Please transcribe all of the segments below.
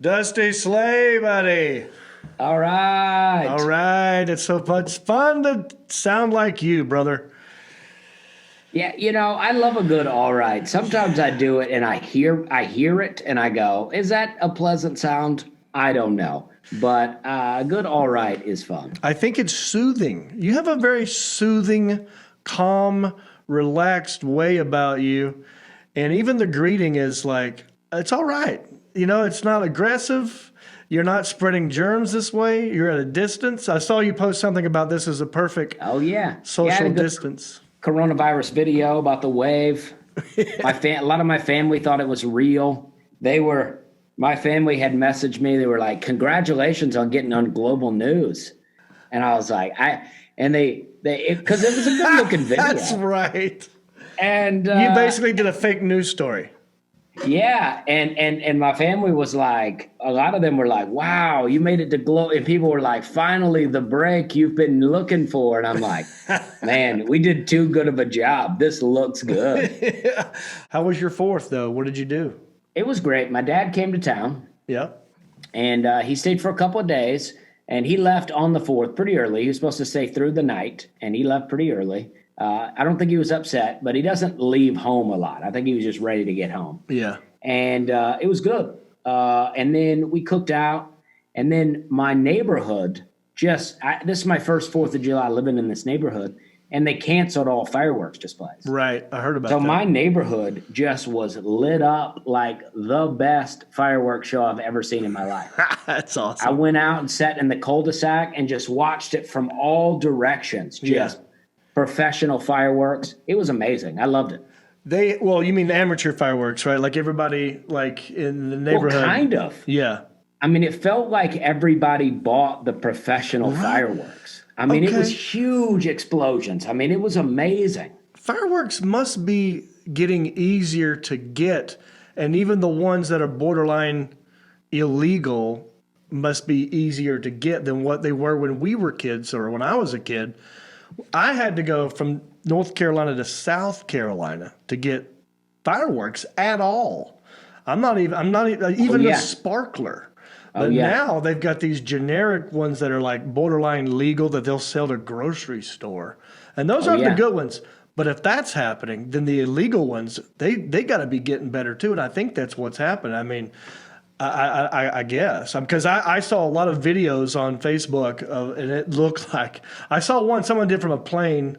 Dusty Slay, buddy. All right. All right. It's so much fun to sound like you, brother. Yeah, I love a good all right. Sometimes I do it and I hear it and I go, is that a pleasant sound? I don't know. But a good all right is fun. I think it's soothing. You have a very soothing, calm, relaxed way about you. And even the greeting is like, it's all right. It's not aggressive. You're not spreading germs this way. You're at a distance. I saw you post something about this as a perfect Oh yeah. Yeah, I had social a good distance. coronavirus video about the wave. A lot of my family thought it was real. My family had messaged me. They were like, "Congratulations on getting on global news," and I was like, because it was a good looking video. That's right. And You basically did a fake news story. yeah, and my family was like, a lot of them were like, "Wow, you made it to glow," and people were like, "Finally, the break you've been looking for." And I'm like, "Man, we did too good of a job. This looks good." Yeah. How was your fourth, though? What did you do? It was great. My dad came to town, Yeah. and he stayed for a couple of days, and he left on the 4th pretty early. He was supposed to stay through the night, and he left pretty early. I don't think he was upset, but he doesn't leave home a lot. I think he was just ready to get home. Yeah. And it was good. And then we cooked out, and then my neighborhood this is my first 4th of July living in this neighborhood, and they canceled all fireworks displays. Right. I heard about So that. my neighborhood just was lit up like the best fireworks show I've ever seen in my life. That's I awesome. went out and sat in the cul-de-sac and just watched it from all directions. Just professional fireworks. It was amazing. I loved it. You mean amateur fireworks, right? Like everybody, like in the neighborhood. Well, kind of. Yeah. I mean, it felt like everybody bought the professional fireworks. I mean, it was Okay. huge explosions. I mean, it was amazing. Fireworks must be getting easier to get, and even the ones that are borderline illegal must be easier to get than what they were when we were kids or when I was a kid. I had to go from North Carolina to South Carolina to get fireworks at all. I'm not even yeah. a sparkler. Oh, But yeah. now they've got these generic ones that are like borderline legal that they'll sell to grocery store. And those aren't the yeah. good ones. But if that's happening, then the illegal ones, they got to be getting better too. And I think that's what's happened. I mean, I guess because I saw a lot of videos on Facebook and it looked like I saw one someone did from a plane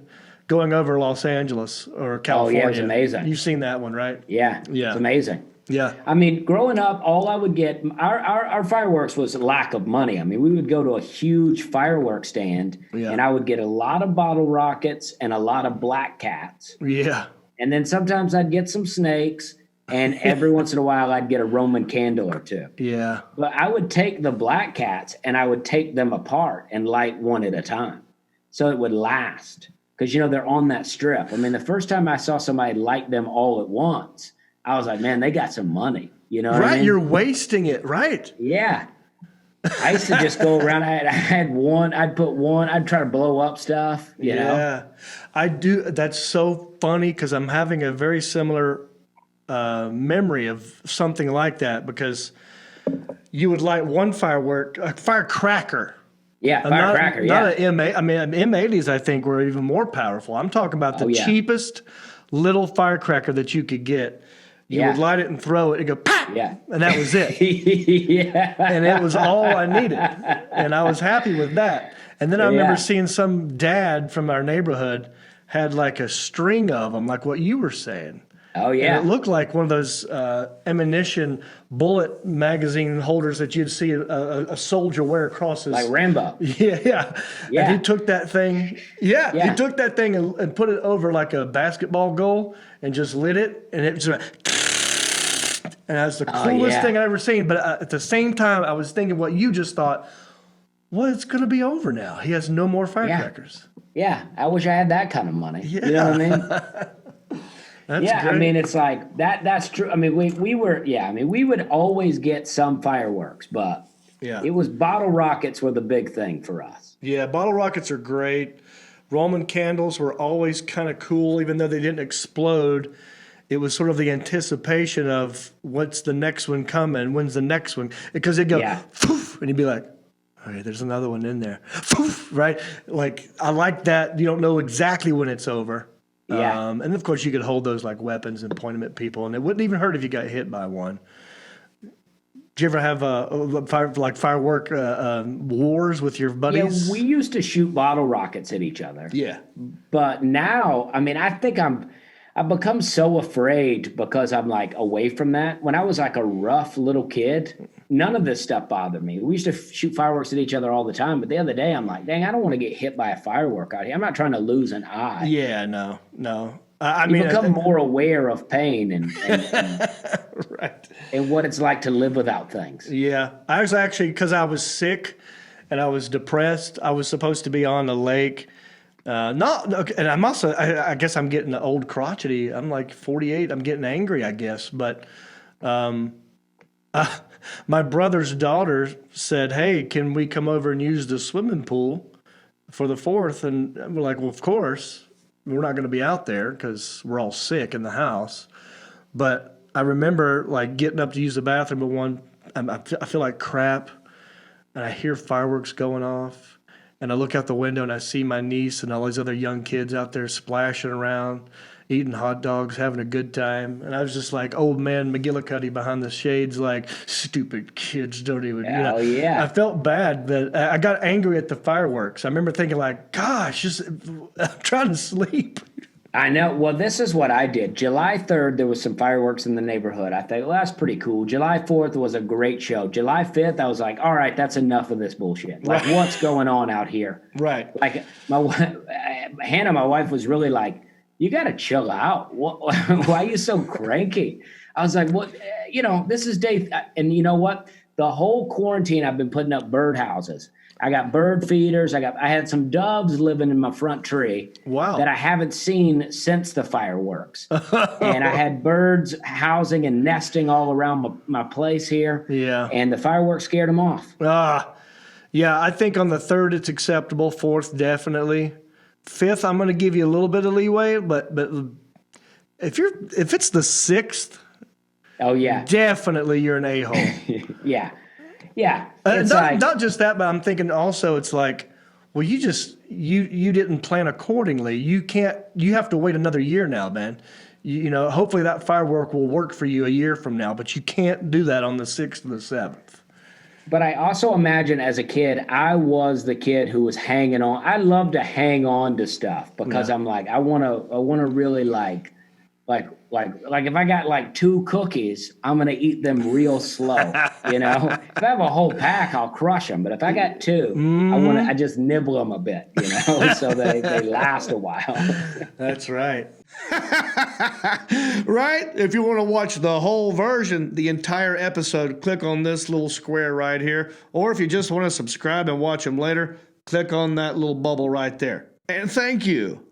going over Los Angeles or California. Oh, it was amazing. You've seen that one, right? Yeah. Yeah. It's amazing. Yeah. I mean, growing up, all I would get, our fireworks was lack of money. I mean, we would go to a huge fireworks stand, Yeah. and I would get a lot of bottle rockets and a lot of black cats. Yeah. And then sometimes I'd get some snakes, and every once in a while I'd get a Roman candle or two. Yeah. But I would take the black cats and I would take them apart and light one at a time so it would last. Because, they're on that strip. I mean, the first time I saw somebody light them all at once, I was like, man, they got some money. You know what I mean? You're wasting it, right? Yeah. I used to just go around. I had one. I'd put one. I'd try to blow up stuff, you know? Yeah, I do. That's so funny because I'm having a very similar memory of something like that because you would light one firework, a firecracker. Yeah, firecracker, Not an M8. I mean, M80s I think were even more powerful. I'm talking about the cheapest little firecracker that you could get. You would light it and throw it and go, pop! Yeah. And that was it. Yeah. And it was all I needed. And I was happy with that. And then I remember seeing some dad from our neighborhood had like a string of them, like what you were saying. Oh, yeah. And it looked like one of those ammunition bullet magazine holders that you'd see a soldier wear across his... Like Rambo. Yeah. Yeah. And he took that thing... Yeah. He took that thing and put it over like a basketball goal and just lit it. And it just went... And that's the coolest thing I've ever seen. But at the same time, I was thinking what you just thought, well, it's going to be over now. He has no more firecrackers. Yeah. I wish I had that kind of money. Yeah. You know what I mean? That's yeah, great. I mean, it's like that's true. I mean, we would always get some fireworks, but it was bottle rockets were the big thing for us. Yeah, bottle rockets are great. Roman candles were always kind of cool, even though they didn't explode. it was sort of the anticipation of what's the next one coming, when's the next one, because it'd go, Yeah. "Poof," and you'd be like, all right, there's another one in there, "Poof," right? Like, I like that. You don't know exactly when it's over. Yeah. And of course, you could hold those like weapons and point them at people, and it wouldn't even hurt if you got hit by one. Did you ever have firework wars with your Yeah, buddies? we used to shoot bottle rockets at each other. Yeah. But now, I mean, I think I've become so afraid because I'm like away from that. When I was like a rough little kid, none of this stuff bothered me. We used to shoot fireworks at each other all the time. But the other day, I'm like, dang, I don't want to get hit by a firework out here. I'm not trying to lose an eye. Yeah, no. I You mean, become more aware of pain right. and what it's like to live without things. Yeah, I was actually, because I was sick and I was depressed. I was supposed to be on the lake. Not, okay, and I'm also, I guess I'm getting old crotchety. I'm like 48. I'm getting angry, I guess. But my brother's daughter said, "Hey, can we come over and use the swimming pool for the 4th?" And we're like, "Well, of course. We're not going to be out there because we're all sick in the house." But I remember like getting up to use the bathroom, but I feel like crap, and I hear fireworks going off, and I look out the window and I see my niece and all these other young kids out there splashing around, eating hot dogs, having a good time, and I was just like old man McGillicuddy behind the shades, like, stupid kids don't even. Hell yeah. I felt bad, but I got angry at the fireworks. I remember thinking like, gosh, I'm trying to sleep. I know. Well, this is what I did. July 3rd, there was some fireworks in the neighborhood. I thought, well, that's pretty cool. July 4th was a great show. July 5th, I was like, all right, that's enough of this bullshit. Like, what's going on out here? Right. Like, Hannah, my wife, was really like, you got to chill out. Why are you so cranky? I was like, what? This is day. And you know what? The whole quarantine, I've been putting up birdhouses. I got bird feeders. I had some doves living in my front tree. Wow. That I haven't seen since the fireworks. And I had birds housing and nesting all around my place here. Yeah. And the fireworks scared them off. Yeah, I think on the 3rd it's acceptable. 4th, definitely. 5th, I'm going to give you a little bit of leeway, but if it's the 6th, oh yeah, definitely you're an a-hole. Yeah. It's not just that, but I'm thinking also it's like, well, you didn't plan accordingly. You have to wait another year now, man. Hopefully that firework will work for you a year from now, but you can't do that on the 6th or the 7th. But I also imagine as a kid, I was the kid who was hanging on. I love to hang on to stuff because I'm like, I want to really like if I got like 2 cookies, I'm going to eat them real slow. If I have a whole pack, I'll crush them. But if I got 2, I just nibble them a bit, so they last a while. That's right. Right? If you want to watch the whole version, the entire episode, click on this little square right here. Or if you just want to subscribe and watch them later, click on that little bubble right there. And thank you.